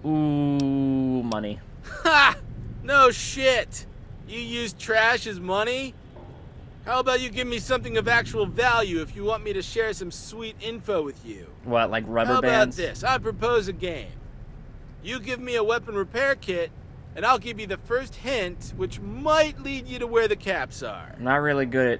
Ooh, money. Ha! No shit! You use trash as money? How about you give me something of actual value if you want me to share some sweet info with you? What, like rubber How bands? about this? I propose a game. You give me a weapon repair kit, and I'll give you the first hint, which might lead you to where the caps are. I'm not really good at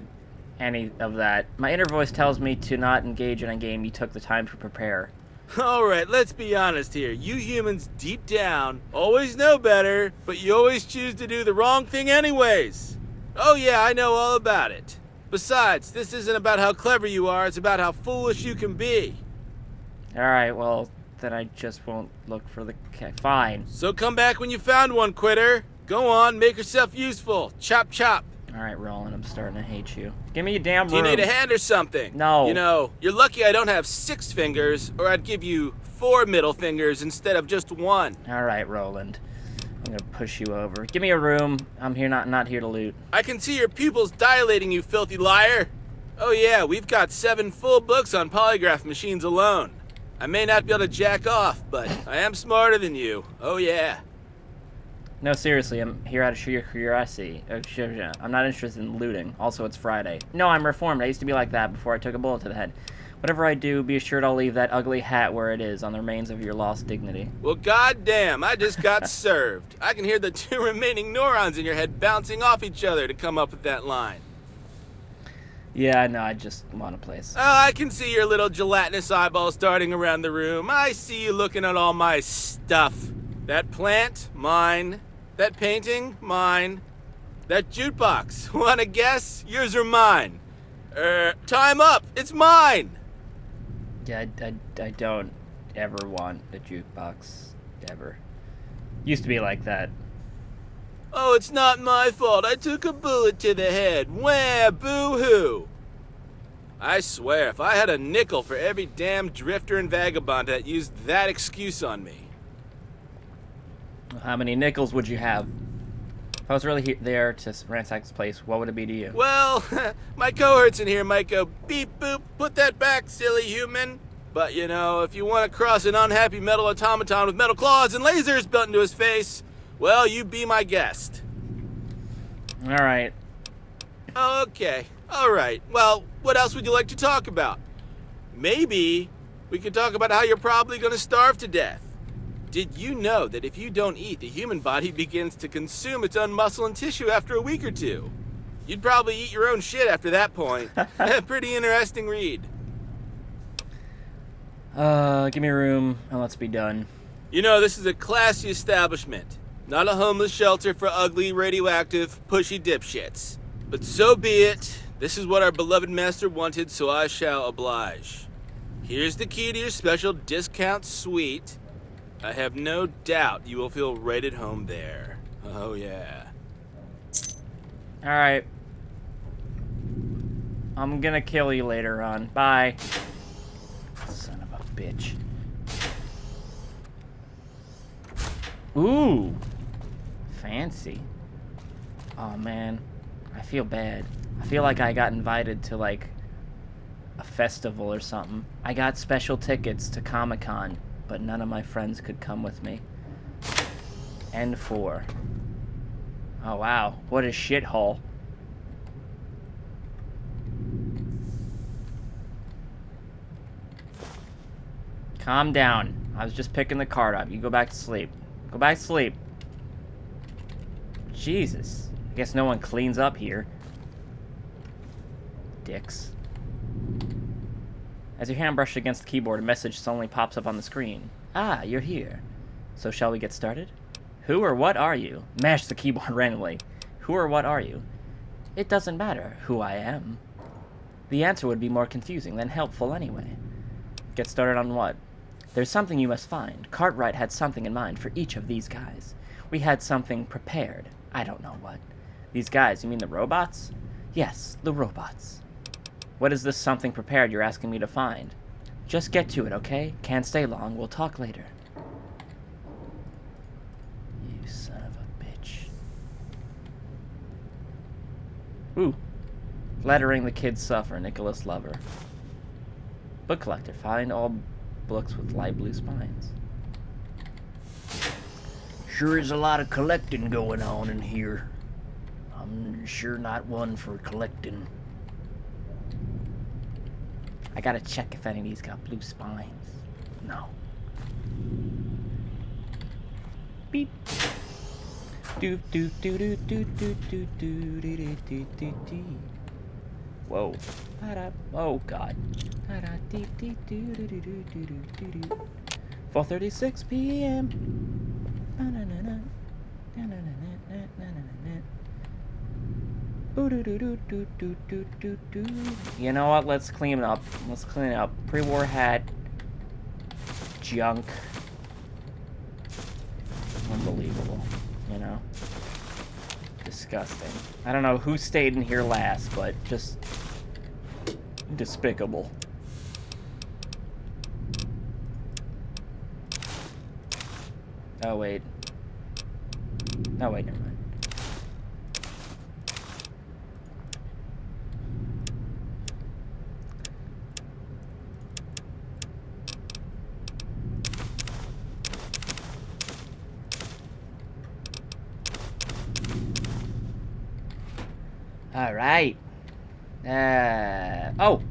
any of that. My inner voice tells me to not engage in a game you took the time to prepare. Alright, let's be honest here. You humans, deep down, always know better, but you always choose to do the wrong thing anyways. Oh yeah, I know all about it. Besides, this isn't about how clever you are, it's about how foolish you can be. Alright, well, then I just won't look for the fine. So come back when you found one, quitter. Go on, make yourself useful. Chop chop. Alright, Roland, I'm starting to hate you. Give me a damn room. Do you need a hand or something? No. You know, you're lucky I don't have 6 fingers, or I'd give you 4 middle fingers instead of just 1. Alright, Roland. I'm gonna push you over. Give me a room. I'm here not here to loot. I can see your pupils dilating, you filthy liar. Oh yeah, we've got 7 full books on polygraph machines alone. I may not be able to jack off, but I am smarter than you. Oh yeah. No, seriously, I'm here out of sheer curiosity. I'm not interested in looting. Also, it's Friday. No, I'm reformed. I used to be like that before I took a bullet to the head. Whatever I do, be assured I'll leave that ugly hat where it is, on the remains of your lost dignity. Well, goddamn, I just got served. I can hear the 2 remaining neurons in your head bouncing off each other to come up with that line. Yeah, no, I just want a place. Oh, I can see your little gelatinous eyeballs darting around the room. I see you looking at all my stuff. That plant, mine. That painting, mine. That jukebox, wanna guess? Yours or mine? Time up, it's mine! Yeah, I don't ever want a jukebox, ever. Used to be like that. Oh, it's not my fault. I took a bullet to the head. Wah, boo-hoo. I swear, if I had a nickel for every damn drifter and vagabond that used that excuse on me. How many nickels would you have? If I was really there to ransack this place, what would it be to you? Well, my cohorts in here might go, beep boop, put that back, silly human. But, you know, if you want to cross an unhappy metal automaton with metal claws and lasers built into his face, well, you be my guest. Alright. Okay, alright. Well, what else would you like to talk about? Maybe we could talk about how you're probably going to starve to death. Did you know that if you don't eat, the human body begins to consume its own muscle and tissue after a week or 2? You'd probably eat your own shit after that point. Pretty interesting read. Give me a room and let's be done. You know, this is a classy establishment. Not a homeless shelter for ugly, radioactive, pushy dipshits. But so be it. This is what our beloved master wanted, so I shall oblige. Here's the key to your special discount suite. I have no doubt you will feel right at home there. Oh, yeah. Alright. I'm gonna kill you later on. Bye. Son of a bitch. Ooh. Fancy. Oh, man. I feel bad. I feel like I got invited to, like, a festival or something. I got special tickets to Comic-Con, but none of my friends could come with me. N4. Oh, wow. What a shithole. Calm down. I was just picking the card up. You go back to sleep. Go back to sleep. Jesus. I guess no one cleans up here. Dicks. As your hand brushed against the keyboard, a message suddenly pops up on the screen. Ah, you're here. So shall we get started? Who or what are you? Mash the keyboard randomly. Who or what are you? It doesn't matter who I am. The answer would be more confusing than helpful anyway. Get started on what? There's something you must find. Cartwright had something in mind for each of these guys. We had something prepared. I don't know what. These guys, you mean the robots? Yes, the robots. What is this something prepared you're asking me to find? Just get to it, okay? Can't stay long. We'll talk later. You son of a bitch. Ooh. Lettering the kids suffer, Nicholas Lover. Book collector. Find all books with light blue spines. Sure is a lot of collecting going on in here. I'm sure not one for collecting. I gotta check if any of these got blue spines. No. Beep. Do do do do do do do do do do do do. Whoa. Oh god. 4:36 p.m. You know what? Let's clean it up. Let's clean it up. Pre-war hat. Junk. Unbelievable. You know? Disgusting. I don't know who stayed in here last, but just despicable. Oh, wait. Oh, wait, never mind. All right. Oh.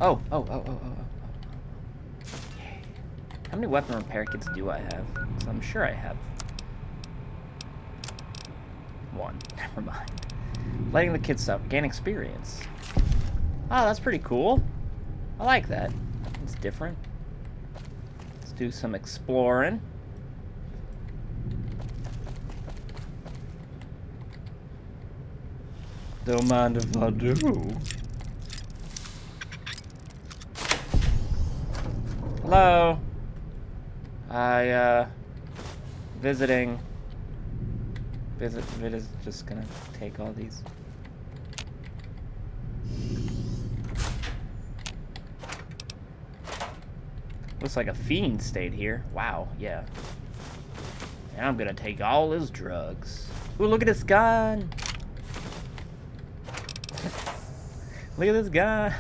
How many weapon repair kits do I have? So I'm sure I have one. Never mind. Lighting the kits up. Gain experience. Oh, that's pretty cool. I like that. It's different. Let's do some exploring. Don't mind if I do. Hello. Visiting. Vid is just gonna take all these. Looks like a fiend stayed here. Wow, yeah. And I'm gonna take all his drugs. Ooh, look at this gun! Look at this gun!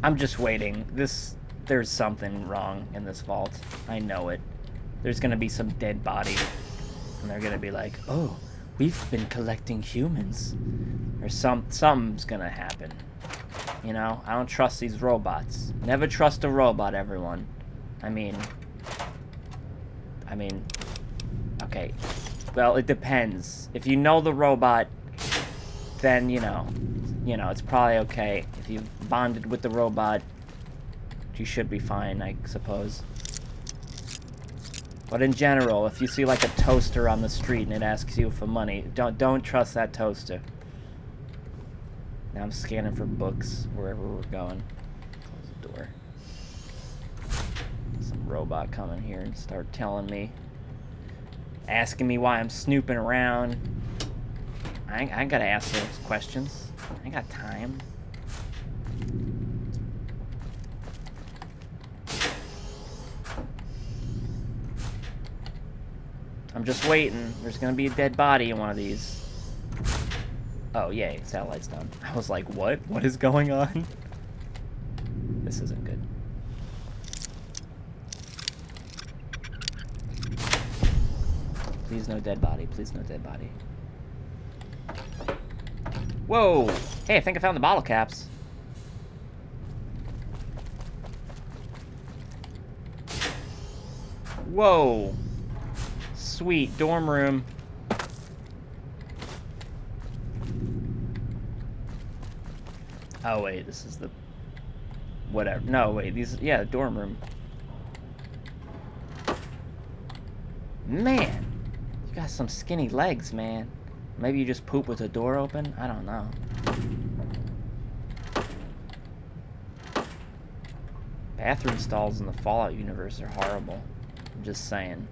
I'm just waiting. There's something wrong in this vault. I know it. There's gonna be some dead body. And they're gonna be like, oh, we've been collecting humans. Or something's gonna happen. You know, I don't trust these robots. Never trust a robot, everyone. I mean, okay. Well, it depends. If you know the robot, then, you know, it's probably okay. If you've bonded with the robot, you should be fine, I suppose. But in general, if you see like a toaster on the street and it asks you for money, don't trust that toaster. Now I'm scanning for books wherever we're going. Close the door. Some robot come in here and start telling me, asking me why I'm snooping around. I ain't gotta ask those questions. I ain't got time. I'm just waiting. There's gonna be a dead body in one of these. Oh, yay. Satellite's done. I was like, what? What is going on? This isn't good. Please no dead body. Please no dead body. Whoa! Hey, I think I found the bottle caps. Whoa! Sweet. Dorm room. Oh, wait. This is the... Whatever. No, wait. These... Yeah, dorm room. Man! You got some skinny legs, man. Maybe you just poop with the door open? I don't know. Bathroom stalls in the Fallout universe are horrible. I'm just saying.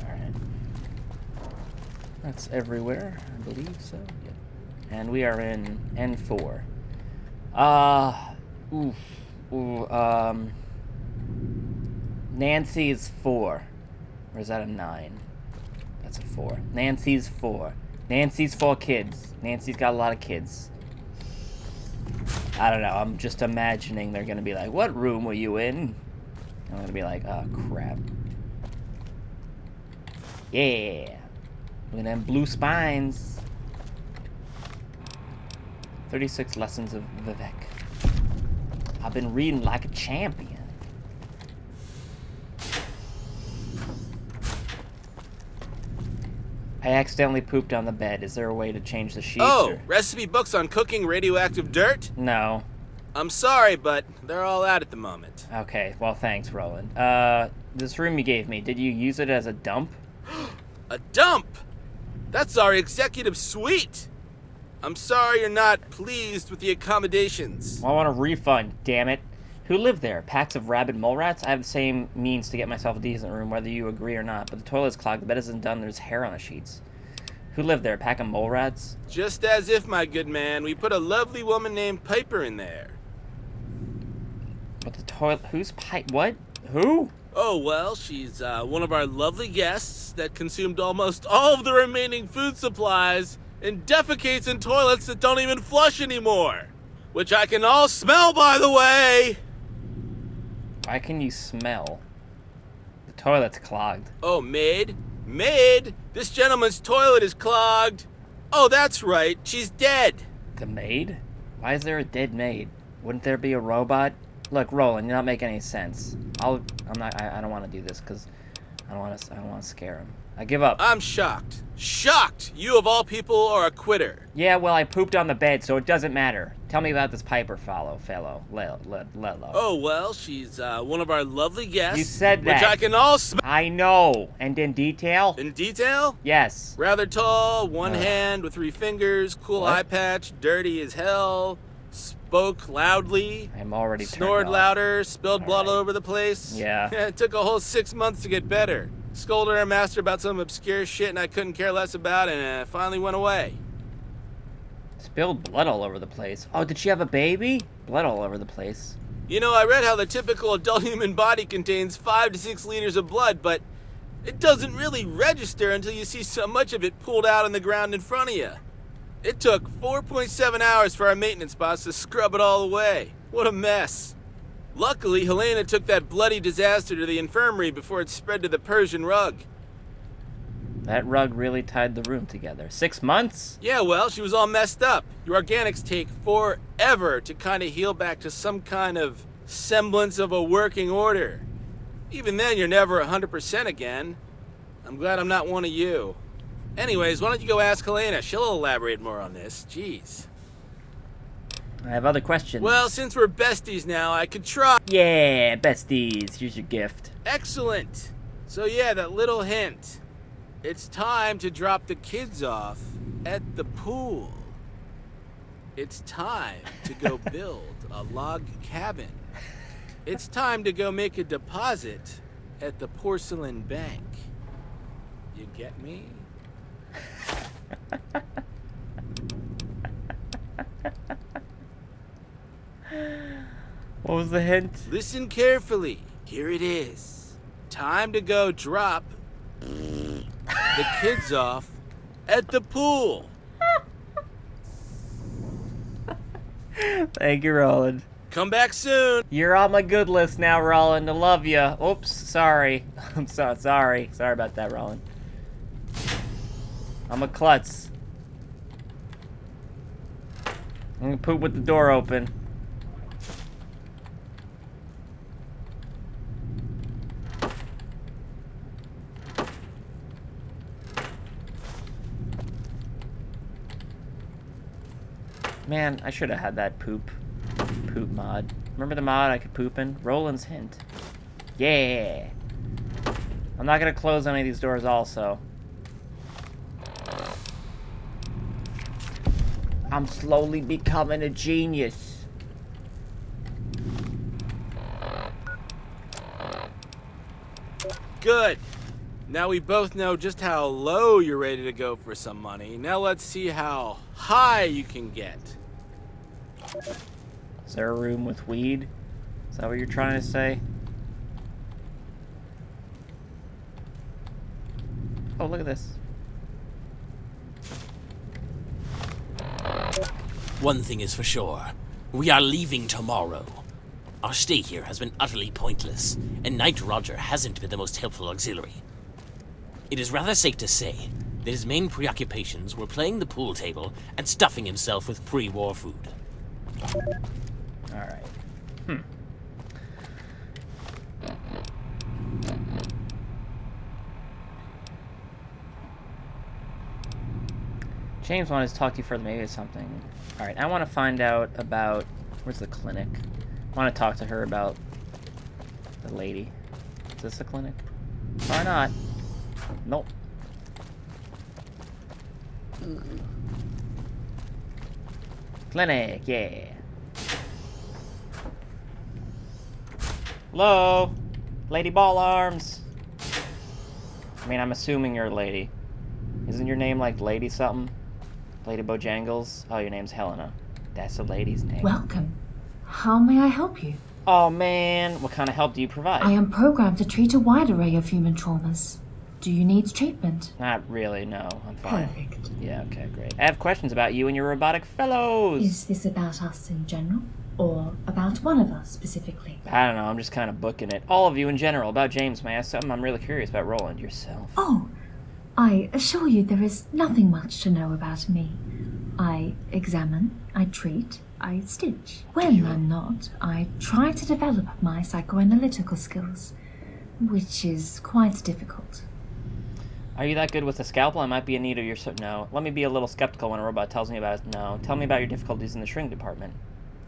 Alright. That's everywhere, I believe so. Yep. And we are in N4. Nancy is 4. Or is that a 9? That's a 4. Nancy's 4. Nancy's full of kids. Nancy's got a lot of kids. I don't know. I'm just imagining they're going to be like, what room were you in? I'm going to be like, oh, crap. Yeah. Look at them blue spines. 36 lessons of Vivek. I've been reading like a champion. I accidentally pooped on the bed. Is there a way to change the sheets? Oh, or? recipe books on cooking radioactive dirt? No. I'm sorry, but they're all out at the moment. Okay, well, thanks, Roland. This room you gave me, did you use it as a dump? A dump? That's our executive suite. I'm sorry you're not pleased with the accommodations. Well, I want a refund, damn it. Who lived there? Packs of rabid mole rats? I have the same means to get myself a decent room, whether you agree or not. But the toilet's clogged, the bed isn't done, there's hair on the sheets. Who lived there? A pack of mole rats? Just as if, my good man, we put a lovely woman named Piper in there. But the toilet... Who's Pipe... What? Who? Oh, well, she's one of our lovely guests that consumed almost all of the remaining food supplies and defecates in toilets that don't even flush anymore. Which I can all smell, by the way! Why can you smell? The toilet's clogged. Oh, maid? Maid! This gentleman's toilet is clogged! Oh, that's right, she's dead! The maid? Why is there a dead maid? Wouldn't there be a robot? Look, Roland, you're not making any sense. I don't want to do this because I don't want to scare him. I give up. I'm shocked. Shocked! You of all people are a quitter. Yeah, well, I pooped on the bed, so it doesn't matter. Tell me about this Piper fellow. Oh, well, she's one of our lovely guests. You said that. Which I can all smell. I know. And in detail? In detail? Yes. Rather tall, one hand with 3 fingers, cool eye patch, dirty as hell, spoke loudly, I'm already snored turned off. louder, spilled blood all right. over the place. Yeah. It took a whole 6 months to get better. Scolded our master about some obscure shit and I couldn't care less about, and it finally went away. Spilled blood all over the place. Oh, did she have a baby? Blood all over the place. You know, I read how the typical adult human body contains 5 to 6 liters of blood, but it doesn't really register until you see so much of it pooled out on the ground in front of you. It took 4.7 hours for our maintenance boss to scrub it all away. What a mess. Luckily, Helena took that bloody disaster to the infirmary before it spread to the Persian rug. That rug really tied the room together. 6 months? Yeah, well, she was all messed up. Your organics take forever to kind of heal back to some kind of semblance of a working order. Even then, you're never 100% again. I'm glad I'm not one of you. Anyways, why don't you go ask Helena? She'll elaborate more on this. Jeez. I have other questions. Well, since we're besties now, I could try. Yeah, besties. Here's your gift. Excellent. So yeah, that little hint. It's time to drop the kids off at the pool. It's time to go build a log cabin. It's time to go make a deposit at the porcelain bank. You get me? What was the hint? Listen carefully. Here it is. Time to go drop the kids off at the pool. Thank you, Roland. Come back soon. You're on my good list now, Roland. I love you. Oops, sorry. I'm sorry. Sorry about that, Roland. I'm a klutz. I'm gonna poop with the door open. Man, I should have had that poop mod. Remember the mod I could poop in? Roland's hint. Yeah. I'm not gonna close any of these doors also. I'm slowly becoming a genius. Good. Now we both know just how low you're ready to go for some money. Now let's see how high you can get. Is there a room with weed? Is that what you're trying to say? Oh, look at this. One thing is for sure. We are leaving tomorrow. Our stay here has been utterly pointless, and Knight Roger hasn't been the most helpful auxiliary. It is rather safe to say that his main preoccupations were playing the pool table and stuffing himself with pre-war food. Alright. James wanted to talk to you further, maybe it's something. Alright, I want to find out about... Where's the clinic? I want to talk to her about the lady. Is this the clinic? Or not? Nope. Clinic, yeah. Hello? Lady Ball Arms. I mean, I'm assuming you're a lady. Isn't your name like Lady something? Lady Bojangles? Oh, your name's Helena. That's a lady's name. Welcome. How may I help you? Oh, man. What kind of help do you provide? I am programmed to treat a wide array of human traumas. Do you need treatment? Not really, no. I'm fine. Perfect. Yeah, okay, great. I have questions about you and your robotic fellows. Is this about us in general? Or about one of us specifically? I don't know. I'm just kind of booking it. All of you in general. About James, may I ask something? I'm really curious about Roland yourself. Oh, I assure you there is nothing much to know about me. I examine, I treat, I stitch. When I'm not, I try to develop my psychoanalytical skills, which is quite difficult. Are you that good with a scalpel? I might be in need of your... No. Let me be a little skeptical when a robot tells me about it. No. Tell me about your difficulties in the shrink department.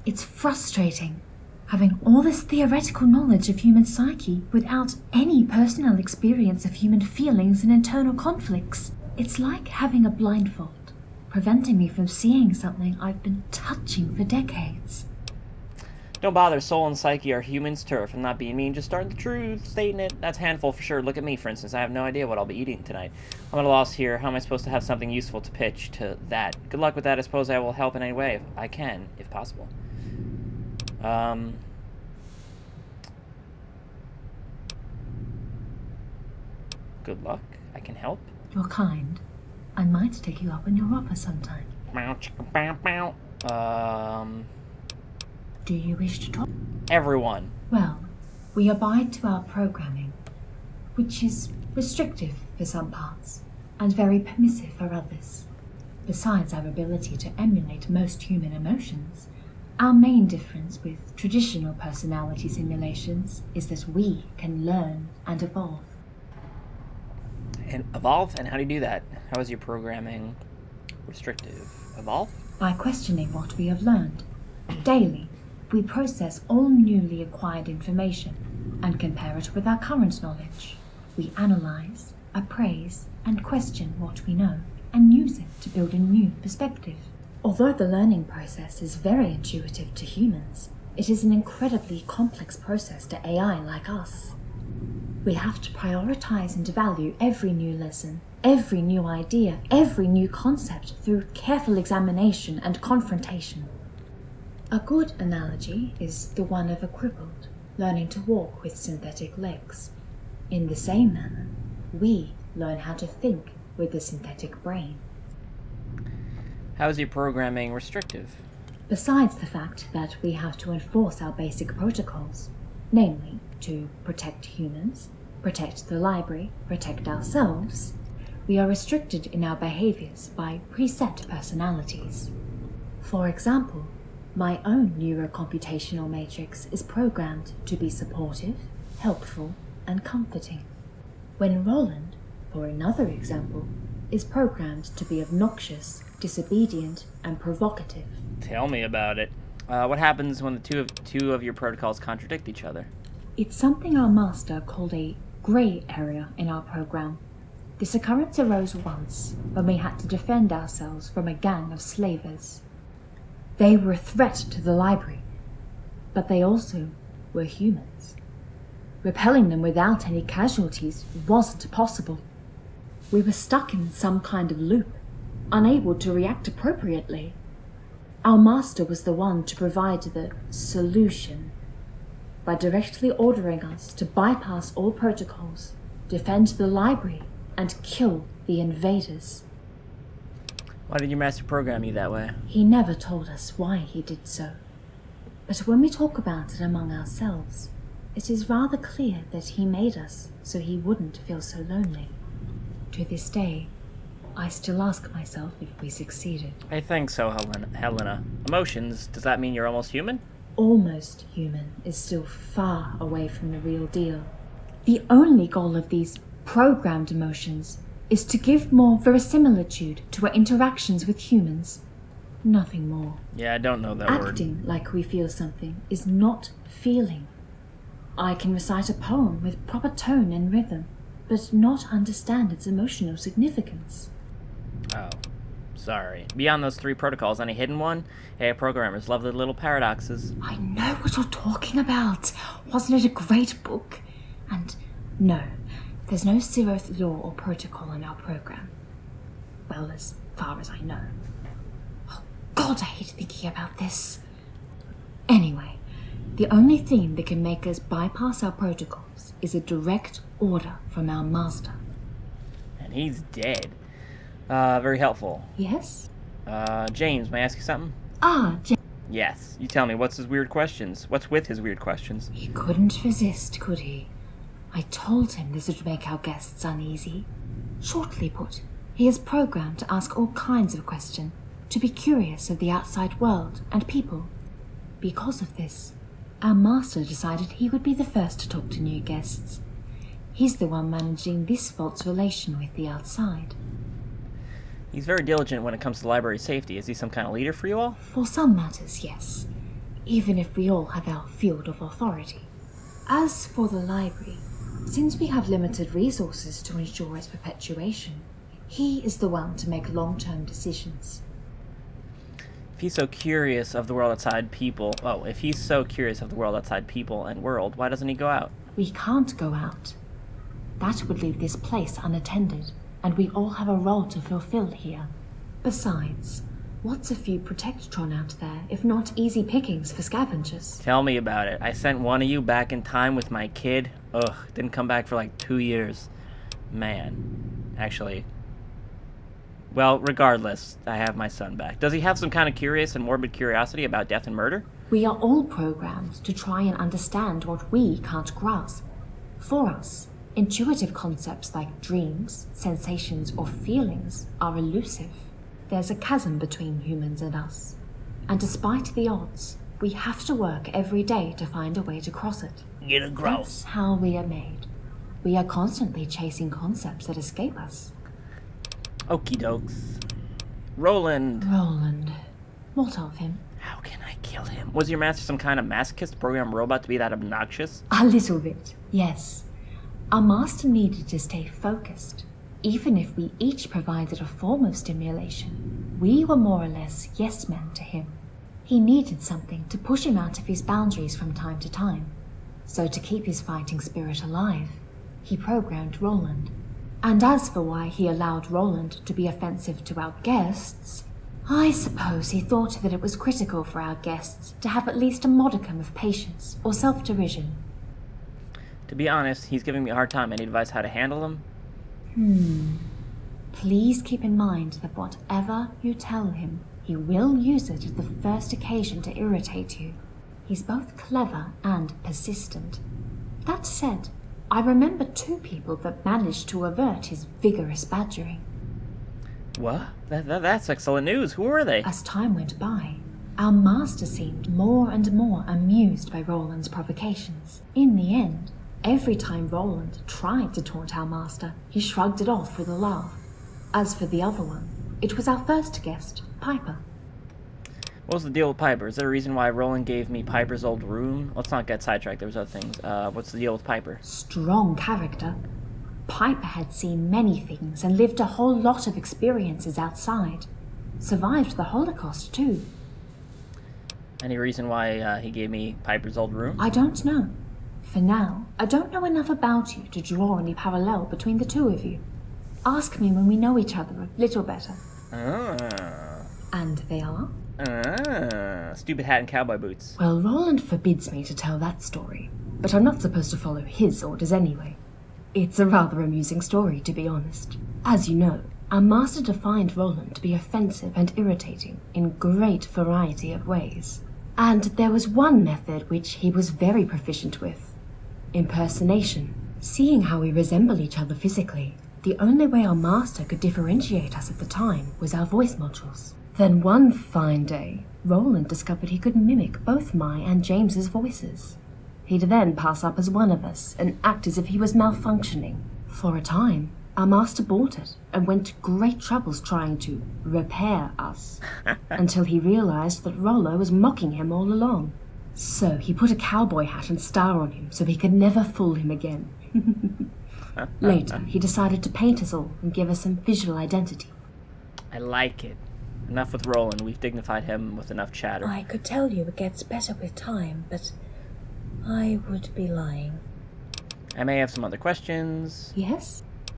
It's frustrating, having all this theoretical knowledge of human psyche without any personal experience of human feelings and internal conflicts. It's like having a blindfold, preventing me from seeing something I've been touching for decades. Don't bother. Soul and psyche are humans' turf. I'm not being mean, just starting the truth, stating it. That's a handful for sure. Look at me, for instance. I have no idea what I'll be eating tonight. I'm at a loss here. How am I supposed to have something useful to pitch to that? Good luck with that. I suppose I will help in any way if I can, if possible. Good luck. I can help. You're kind. I might take you up on your offer sometime. Do you wish to talk? Everyone. Well, we abide to our programming, which is restrictive for some parts and very permissive for others. Besides our ability to emulate most human emotions, our main difference with traditional personality simulations is that we can learn and evolve. And evolve? And how do you do that? How is your programming restrictive? Evolve? By questioning what we have learned. Daily, we process all newly acquired information and compare it with our current knowledge. We analyze, appraise, and question what we know, and use it to build a new perspective. Although the learning process is very intuitive to humans, it is an incredibly complex process to AI like us. We have to prioritize and value every new lesson, every new idea, every new concept through careful examination and confrontation. A good analogy is the one of a crippled learning to walk with synthetic legs. In the same manner, we learn how to think with a synthetic brain. How is your programming restrictive? Besides the fact that we have to enforce our basic protocols, namely to protect humans, protect the library, protect ourselves, we are restricted in our behaviors by preset personalities. For example, my own neurocomputational matrix is programmed to be supportive, helpful, and comforting. When Roland, for another example, is programmed to be obnoxious, disobedient, and provocative. Tell me about it. What happens when the two of your protocols contradict each other? It's something our master called a grey area in our program. This occurrence arose once when we had to defend ourselves from a gang of slavers. They were a threat to the library, but they also were humans. Repelling them without any casualties wasn't possible. We were stuck in some kind of loop, unable to react appropriately. Our master was the one to provide the solution by directly ordering us to bypass all protocols, defend the library, and kill the invaders. Why did your master program you that way? He never told us why he did so. But when we talk about it among ourselves, it is rather clear that he made us so he wouldn't feel so lonely. To this day, I still ask myself if we succeeded. I think so, Helena. Emotions, does that mean you're almost human? Almost human is still far away from the real deal. The only goal of these programmed emotions is to give more verisimilitude to our interactions with humans. Nothing more. Yeah, I don't know that word. Acting like we feel something is not feeling. I can recite a poem with proper tone and rhythm, but not understand its emotional significance. Oh, sorry. Beyond those 3 protocols, any hidden one? Hey, programmers love the little paradoxes. I know what you're talking about. Wasn't it a great book? And no, there's no zeroth law or protocol in our program. Well, as far as I know. Oh, God, I hate thinking about this. Anyway, the only thing that can make us bypass our protocols is a direct order from our master. And he's dead. Very helpful. Yes? James, may I ask you something? Yes. You tell me, what's his weird questions? What's with his weird questions? He couldn't resist, could he? I told him this would make our guests uneasy. Shortly put, he is programmed to ask all kinds of questions, to be curious of the outside world and people. Because of this, our master decided he would be the first to talk to new guests. He's the one managing this vault's relation with the outside. He's very diligent when it comes to library safety. Is he some kind of leader for you all? For some matters, yes. Even if we all have our field of authority. As for the library, since we have limited resources to ensure its perpetuation, he is the one to make long-term decisions. If he's so curious of the world outside people... if he's so curious of the world outside people and world, why doesn't he go out? We can't go out. That would leave this place unattended, and we all have a role to fulfill here. Besides, what's a few Protectron out there, if not easy pickings for scavengers? Tell me about it. I sent one of you back in time with my kid. Ugh, didn't come back for like 2 years. Man. Actually... Well, regardless, I have my son back. Does he have some kind of curious and morbid curiosity about death and murder? We are all programmed to try and understand what we can't grasp. For us, intuitive concepts like dreams, sensations, or feelings are elusive. There's a chasm between humans and us. And despite the odds, we have to work every day to find a way to cross it. Get a growl. That's how we are made. We are constantly chasing concepts that escape us. Okie dokes. Roland. Roland. What of him? How can I kill him? Was your master some kind of masochist program robot to be that obnoxious? A little bit, yes. Our master needed to stay focused. Even if we each provided a form of stimulation, we were more or less yes-men to him. He needed something to push him out of his boundaries from time to time. So to keep his fighting spirit alive, he programmed Roland. And as for why he allowed Roland to be offensive to our guests, I suppose he thought that it was critical for our guests to have at least a modicum of patience or self-derision. To be honest, he's giving me a hard time. Any advice how to handle him? Please keep in mind that whatever you tell him, he will use it at the first occasion to irritate you. He's both clever and persistent. That said, I remember 2 people that managed to avert his vigorous badgering. What? That's excellent news. Who are they? As time went by, our master seemed more and more amused by Roland's provocations. In the end, every time Roland tried to taunt our master, he shrugged it off with a laugh. As for the other one, it was our first guest, Piper. What was the deal with Piper? Is there a reason why Roland gave me Piper's old room? Let's not get sidetracked. There was other things. What's the deal with Piper? Strong character. Piper had seen many things and lived a whole lot of experiences outside. Survived the Holocaust, too. Any reason why he gave me Piper's old room? I don't know. For now, I don't know enough about you to draw any parallel between the 2 of you. Ask me when we know each other a little better. And they are? Stupid hat and cowboy boots. Well, Roland forbids me to tell that story, but I'm not supposed to follow his orders anyway. It's a rather amusing story, to be honest. As you know, Our master defined Roland to be offensive and irritating in great variety of ways. And there was one method which he was very proficient with: impersonation. Seeing how we resemble each other physically, the only way our master could differentiate us at the time was our voice modules. Then one fine day, Roland discovered he could mimic both my and James's voices. He'd then pass up as one of us and act as if he was malfunctioning. For a time, our master bought it and went to great troubles trying to repair us, until he realized that Rollo was mocking him all along. So he put a cowboy hat and star on him so he could never fool him again. Later, he decided to paint us all and give us some visual identity. I like it. Enough with Roland. We've dignified him with enough chatter. I could tell you it gets better with time, but I would be lying. I may have some other questions. Yes?